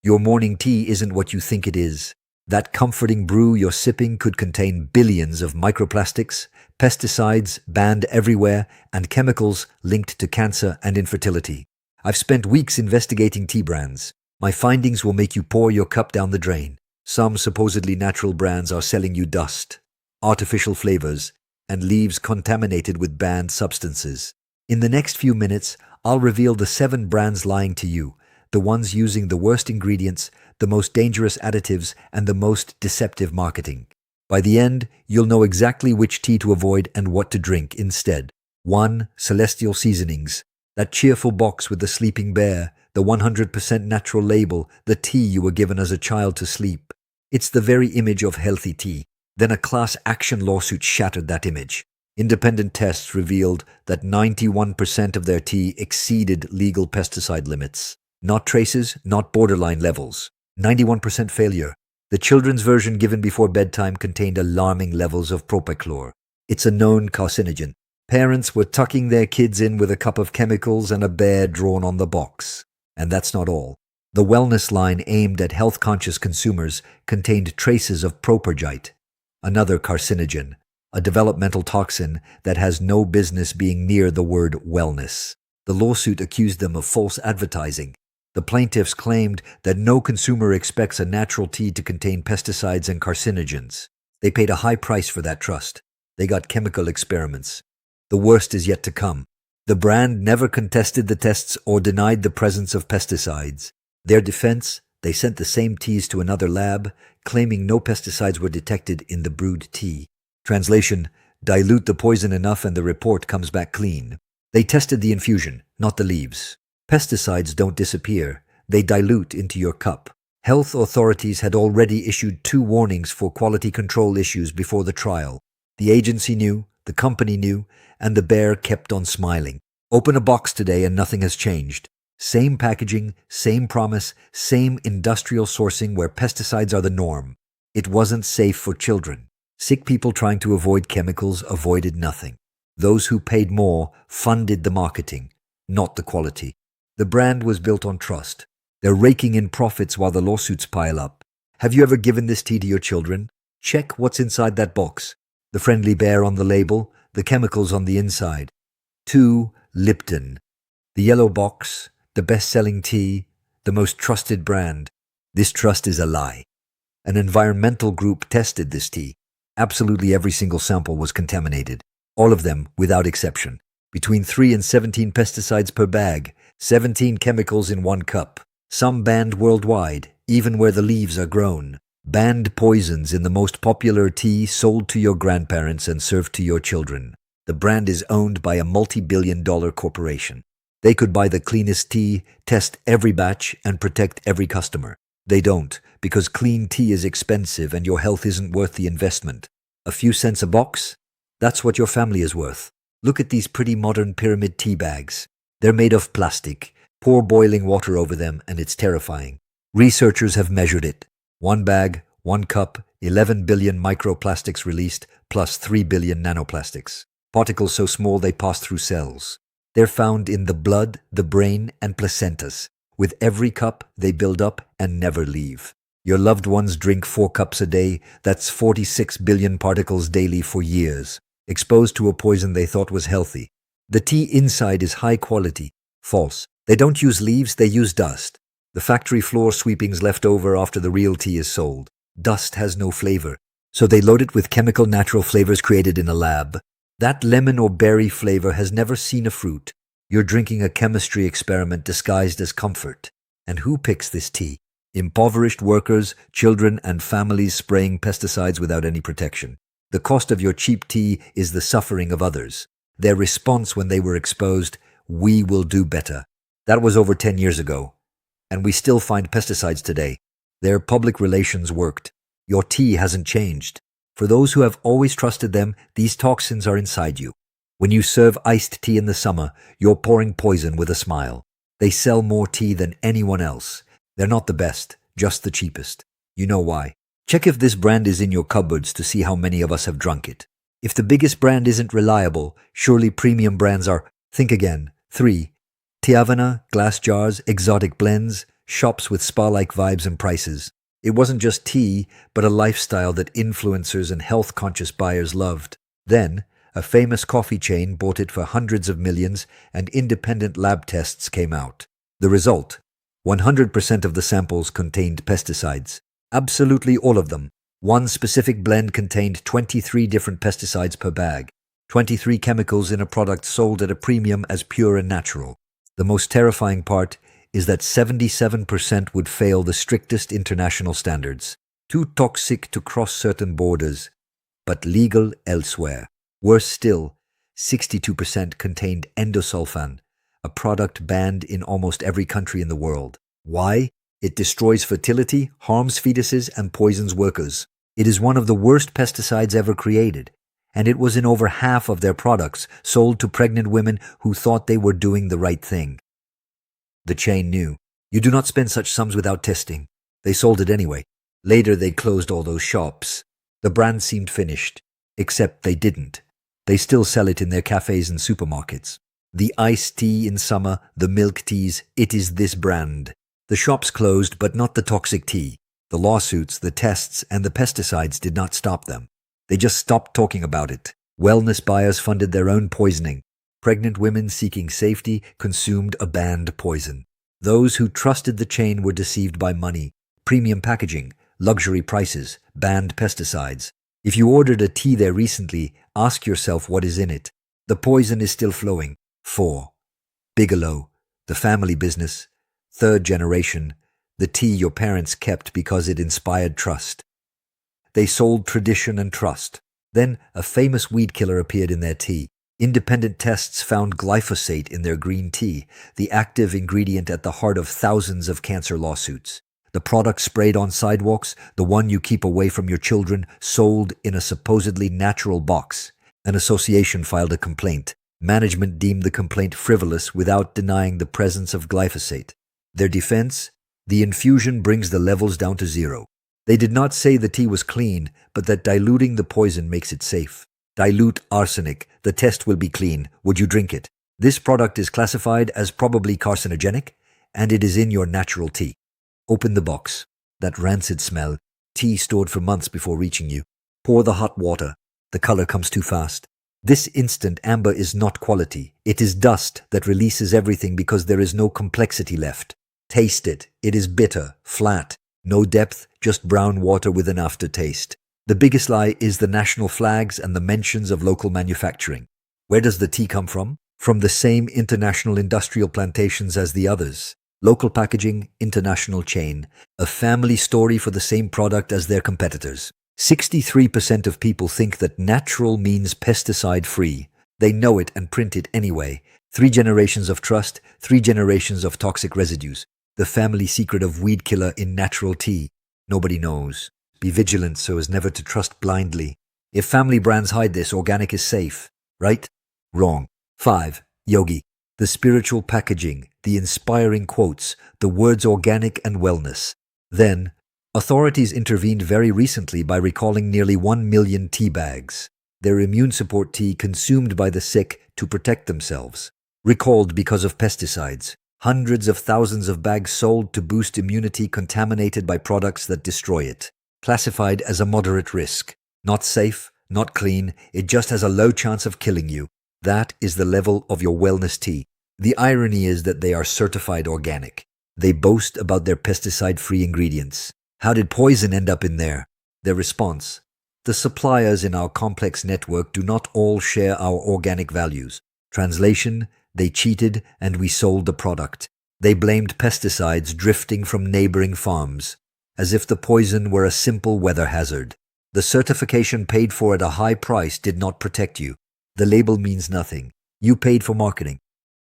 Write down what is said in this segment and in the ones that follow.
Your morning tea isn't what you think it is. That comforting brew you're sipping could contain billions of microplastics, pesticides banned everywhere, and chemicals linked to cancer and infertility. I've spent weeks investigating tea brands. My findings will make you pour your cup down the drain. Some supposedly natural brands are selling you dust, artificial flavors, and leaves contaminated with banned substances. In the next few minutes, I'll reveal the 7 brands lying to you, the ones using the worst ingredients, the most dangerous additives, and the most deceptive marketing. By the end, you'll know exactly which tea to avoid and what to drink instead. 1. Celestial Seasonings. That cheerful box with the sleeping bear, the 100% natural label, the tea you were given as a child to sleep. It's the very image of healthy tea. Then a class action lawsuit shattered that image. Independent tests revealed that 91% of their tea exceeded legal pesticide limits. Not traces, not borderline levels. 91% failure. The children's version given before bedtime contained alarming levels of propichlor. It's a known carcinogen. Parents were tucking their kids in with a cup of chemicals and a bear drawn on the box. And that's not all. The wellness line aimed at health-conscious consumers contained traces of propergite, another carcinogen, a developmental toxin that has no business being near the word wellness. The lawsuit accused them of false advertising. The plaintiffs claimed that no consumer expects a natural tea to contain pesticides and carcinogens. They paid a high price for that trust. They got chemical experiments. The worst is yet to come. The brand never contested the tests or denied the presence of pesticides. Their defense, they sent the same teas to another lab, claiming no pesticides were detected in the brewed tea. Translation: dilute the poison enough and the report comes back clean. They tested the infusion, not the leaves. Pesticides don't disappear. They dilute into your cup. Health authorities had already issued 2 warnings for quality control issues before the trial. The agency knew, the company knew, and the bear kept on smiling. Open a box today and nothing has changed. Same packaging, same promise, same industrial sourcing where pesticides are the norm. It wasn't safe for children. Sick people trying to avoid chemicals avoided nothing. Those who paid more funded the marketing, not the quality. The brand was built on trust. They're raking in profits while the lawsuits pile up. Have you ever given this tea to your children? Check what's inside that box. The friendly bear on the label, the chemicals on the inside. 2. Lipton. The yellow box, the best-selling tea, the most trusted brand. This trust is a lie. An environmental group tested this tea. Absolutely every single sample was contaminated. All of them, without exception. Between 3 and 17 pesticides per bag, 17 chemicals in 1 cup. Some banned worldwide, even where the leaves are grown. Banned poisons in the most popular tea sold to your grandparents and served to your children. The brand is owned by a multi-billion-dollar corporation. They could buy the cleanest tea, test every batch, and protect every customer. They don't, because clean tea is expensive and your health isn't worth the investment. A few cents a box? That's what your family is worth. Look at these pretty modern pyramid tea bags. They're made of plastic. Pour boiling water over them and it's terrifying. Researchers have measured it. 1 bag, 1 cup, 11 billion microplastics released, plus 3 billion nanoplastics. Particles so small they pass through cells. They're found in the blood, the brain, and placentas. With every cup, they build up and never leave. Your loved ones drink 4 cups a day. That's 46 billion particles daily for years, exposed to a poison they thought was healthy. The tea inside is high quality. False. They don't use leaves, they use dust. The factory floor sweepings left over after the real tea is sold. Dust has no flavor, so they load it with chemical natural flavors created in a lab. That lemon or berry flavor has never seen a fruit. You're drinking a chemistry experiment disguised as comfort. And who picks this tea? Impoverished workers, children, and families spraying pesticides without any protection. The cost of your cheap tea is the suffering of others. Their response when they were exposed, "We will do better." That was over 10 years ago. And we still find pesticides today. Their public relations worked. Your tea hasn't changed. For those who have always trusted them, these toxins are inside you. When you serve iced tea in the summer, you're pouring poison with a smile. They sell more tea than anyone else. They're not the best, just the cheapest. You know why. Check if this brand is in your cupboards to see how many of us have drunk it. If the biggest brand isn't reliable, surely premium brands are. Think again. 3. Tiavana, glass jars, exotic blends. shops with spa-like vibes and prices. It wasn't just tea, but a lifestyle that influencers and health-conscious buyers loved. Then, a famous coffee chain bought it for hundreds of millions, and independent lab tests came out. The result: 100% of the samples contained pesticides. Absolutely all of them. One specific blend contained 23 different pesticides per bag. 23 chemicals in a product sold at a premium as pure and natural. The most terrifying part is that 77% would fail the strictest international standards. Too toxic to cross certain borders, but legal elsewhere. Worse still, 62% contained endosulfan, a product banned in almost every country in the world. Why? It destroys fertility, harms fetuses, and poisons workers. It is one of the worst pesticides ever created, and it was in over half of their products sold to pregnant women who thought they were doing the right thing. The chain knew. You do not spend such sums without testing. They sold it anyway. Later they closed all those shops. The brand seemed finished, except they didn't. They still sell it in their cafes and supermarkets. The iced tea in summer, the milk teas, it is this brand. The shops closed, but not the toxic tea. The lawsuits, the tests, and the pesticides did not stop them. They just stopped talking about it. Wellness buyers funded their own poisoning. Pregnant women seeking safety consumed a banned poison. Those who trusted the chain were deceived by money, premium packaging, luxury prices, banned pesticides. If you ordered a tea there recently, ask yourself what is in it. The poison is still flowing. 4. Bigelow, the family business. 3rd generation, the tea your parents kept because it inspired trust. They sold tradition and trust. Then a famous weed killer appeared in their tea. Independent tests found glyphosate in their green tea, the active ingredient at the heart of thousands of cancer lawsuits. The product sprayed on sidewalks, the one you keep away from your children, sold in a supposedly natural box. An association filed a complaint. Management deemed the complaint frivolous without denying the presence of glyphosate. Their defense? The infusion brings the levels down to 0. They did not say the tea was clean, but that diluting the poison makes it safe. Dilute arsenic. The test will be clean. Would you drink it? This product is classified as probably carcinogenic, and it is in your natural tea. Open the box. That rancid smell. Tea stored for months before reaching you. Pour the hot water. The color comes too fast. This instant amber is not quality. It is dust that releases everything because there is no complexity left. Taste it. It is bitter, flat, no depth, just brown water with an aftertaste. The biggest lie is the national flags and the mentions of local manufacturing. Where does the tea come from? From the same international industrial plantations as the others. Local packaging, international chain. A family story for the same product as their competitors. 63% of people think that natural means pesticide-free. They know it and print it anyway. 3 generations of trust, 3 generations of toxic residues. The family secret of weed killer in natural tea. Nobody knows. Be vigilant so as never to trust blindly. If family brands hide this, organic is safe. Right? Wrong. 5. Yogi. The spiritual packaging, the inspiring quotes, the words organic and wellness. Then, authorities intervened very recently by recalling nearly 1 million tea bags. Their immune support tea consumed by the sick to protect themselves. Recalled because of pesticides. Hundreds of thousands of bags sold to boost immunity contaminated by products that destroy it. Classified as a moderate risk. Not safe, not clean, it just has a low chance of killing you. That is the level of your wellness tea. The irony is that they are certified organic. They boast about their pesticide-free ingredients. How did poison end up in there? Their response: the suppliers in our complex network do not all share our organic values. Translation: they cheated and we sold the product. They blamed pesticides drifting from neighboring farms, as if the poison were a simple weather hazard. The certification paid for at a high price did not protect you. The label means nothing. You paid for marketing.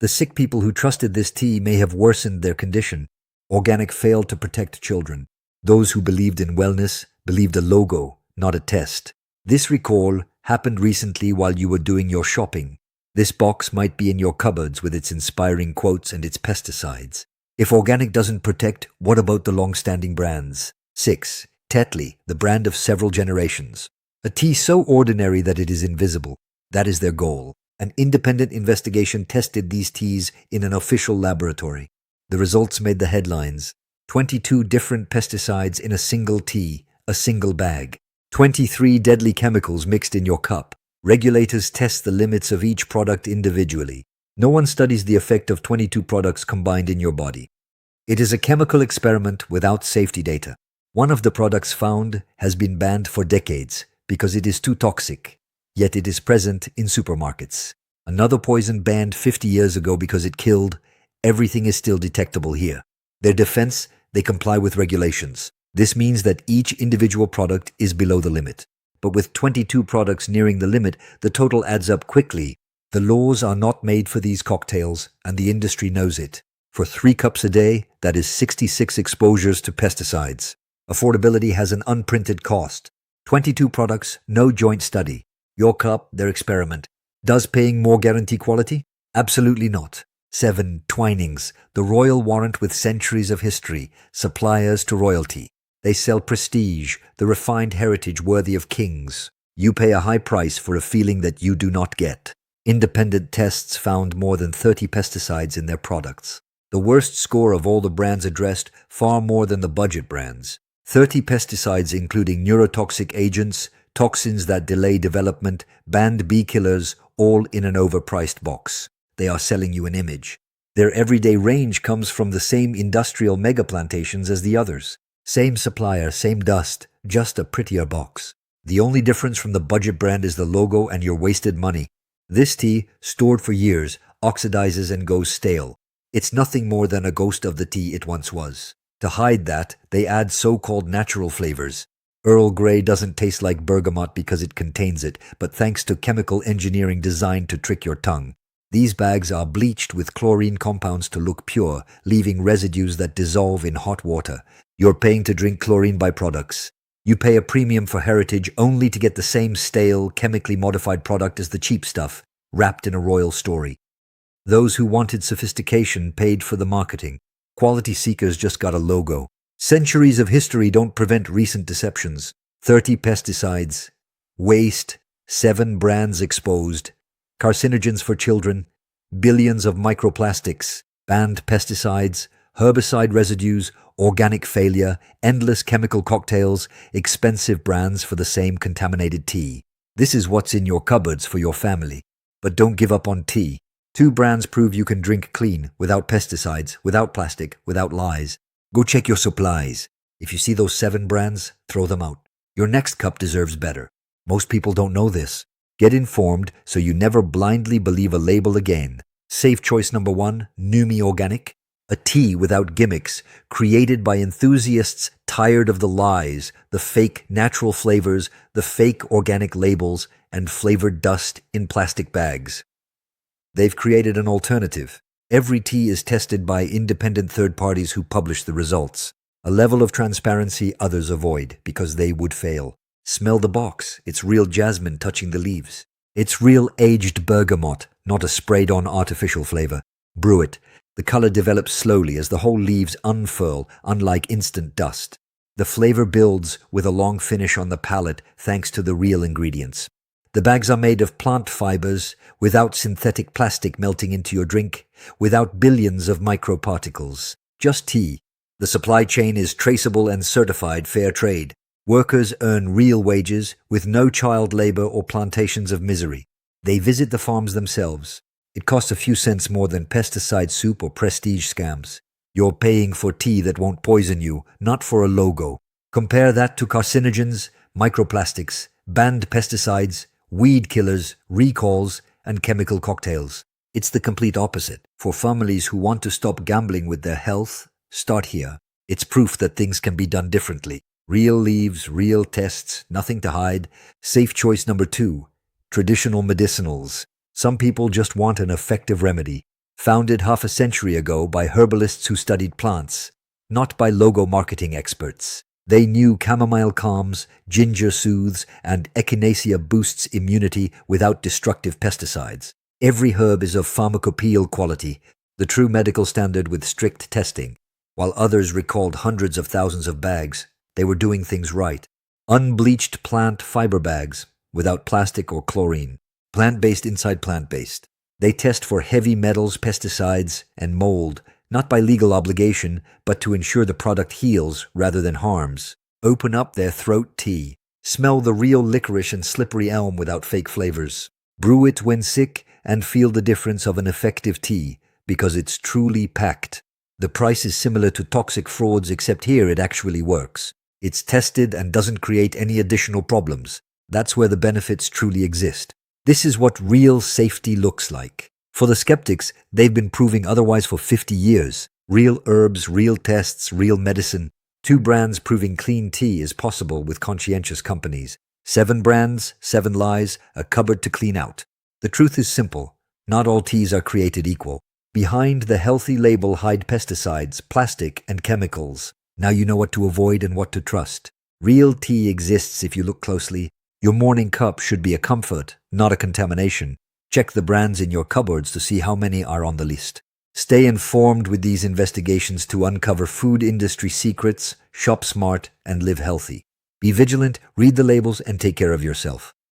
The sick people who trusted this tea may have worsened their condition. Organic failed to protect children. Those who believed in wellness believed a logo, not a test. This recall happened recently while you were doing your shopping. This box might be in your cupboards with its inspiring quotes and its pesticides. If organic doesn't protect, what about the long-standing brands? 6. Tetley, the brand of several generations. A tea so ordinary that it is invisible. That is their goal. An independent investigation tested these teas in an official laboratory. The results made the headlines. 22 different pesticides in a single tea, a single bag. 23 deadly chemicals mixed in your cup. Regulators test the limits of each product individually. No one studies the effect of 22 products combined in your body. It is a chemical experiment without safety data. One of the products found has been banned for decades because it is too toxic, yet it is present in supermarkets. Another poison banned 50 years ago because it killed. Everything is still detectable here. Their defense, they comply with regulations. This means that each individual product is below the limit. But with 22 products nearing the limit, the total adds up quickly. The laws are not made for these cocktails, and the industry knows it. For 3 cups a day, that is 66 exposures to pesticides. Affordability has an unprinted cost. 22 products, no joint study. Your cup, their experiment. Does paying more guarantee quality? Absolutely not. 7. Twinings, the royal warrant with centuries of history, suppliers to royalty. They sell prestige, the refined heritage worthy of kings. You pay a high price for a feeling that you do not get. Independent tests found more than 30 pesticides in their products. The worst score of all the brands addressed, far more than the budget brands. 30 pesticides including neurotoxic agents, toxins that delay development, banned bee killers, all in an overpriced box. They are selling you an image. Their everyday range comes from the same industrial mega plantations as the others. Same supplier, same dust, just a prettier box. The only difference from the budget brand is the logo and your wasted money. This tea, stored for years, oxidizes and goes stale. It's nothing more than a ghost of the tea it once was. To hide that, they add so-called natural flavors. Earl Grey doesn't taste like bergamot because it contains it, but thanks to chemical engineering designed to trick your tongue. These bags are bleached with chlorine compounds to look pure, leaving residues that dissolve in hot water. You're paying to drink chlorine byproducts. You pay a premium for heritage only to get the same stale, chemically modified product as the cheap stuff, wrapped in a royal story. Those who wanted sophistication paid for the marketing. Quality seekers just got a logo. Centuries of history don't prevent recent deceptions. 30 pesticides. Waste. 7 brands exposed. Carcinogens for children. Billions of microplastics. Banned pesticides. Herbicide residues. Organic failure. Endless chemical cocktails. Expensive brands for the same contaminated tea. This is what's in your cupboards for your family. But don't give up on tea. 2 brands prove you can drink clean, without pesticides, without plastic, without lies. Go check your supplies. If you see those 7 brands, throw them out. Your next cup deserves better. Most people don't know this. Get informed so you never blindly believe a label again. Safe choice number 1, Numi Organic. A tea without gimmicks, created by enthusiasts tired of the lies, the fake natural flavors, the fake organic labels, and flavored dust in plastic bags. They've created an alternative. Every tea is tested by independent third parties who publish the results. A level of transparency others avoid because they would fail. Smell the box. It's real jasmine touching the leaves. It's real aged bergamot, not a sprayed-on artificial flavor. Brew it. The color develops slowly as the whole leaves unfurl, unlike instant dust. The flavor builds with a long finish on the palate thanks to the real ingredients. The bags are made of plant fibers, without synthetic plastic melting into your drink, without billions of microparticles. Just tea. The supply chain is traceable and certified fair trade. Workers earn real wages with no child labor or plantations of misery. They visit the farms themselves. It costs a few cents more than pesticide soup or prestige scams. You're paying for tea that won't poison you, not for a logo. Compare that to carcinogens, microplastics, banned pesticides, weed killers, recalls, and chemical cocktails. It's the complete opposite. For families who want to stop gambling with their health, start here. It's proof that things can be done differently. Real leaves, real tests, nothing to hide. Safe choice number 2, traditional medicinals. Some people just want an effective remedy. Founded half a century ago by herbalists who studied plants, not by logo marketing experts. They knew chamomile calms, ginger soothes, and echinacea boosts immunity without destructive pesticides. Every herb is of pharmacopoeial quality, the true medical standard with strict testing. While others recalled hundreds of thousands of bags, they were doing things right. Unbleached plant fiber bags, without plastic or chlorine. Plant-based inside plant-based. They test for heavy metals, pesticides, and mold, not by legal obligation, but to ensure the product heals rather than harms. Open up their throat tea. Smell the real licorice and slippery elm without fake flavors. Brew it when sick and feel the difference of an effective tea, because it's truly packed. The price is similar to toxic frauds, except here it actually works. It's tested and doesn't create any additional problems. That's where the benefits truly exist. This is what real safety looks like. For the skeptics, they've been proving otherwise for 50 years. Real herbs, real tests, real medicine. 2 brands proving clean tea is possible with conscientious companies. 7 brands, 7 lies, a cupboard to clean out. The truth is simple. Not all teas are created equal. Behind the healthy label hide pesticides, plastic, and chemicals. Now you know what to avoid and what to trust. Real tea exists if you look closely. Your morning cup should be a comfort, not a contamination. Check the brands in your cupboards to see how many are on the list. Stay informed with these investigations to uncover food industry secrets, shop smart, and live healthy. Be vigilant, read the labels, and take care of yourself.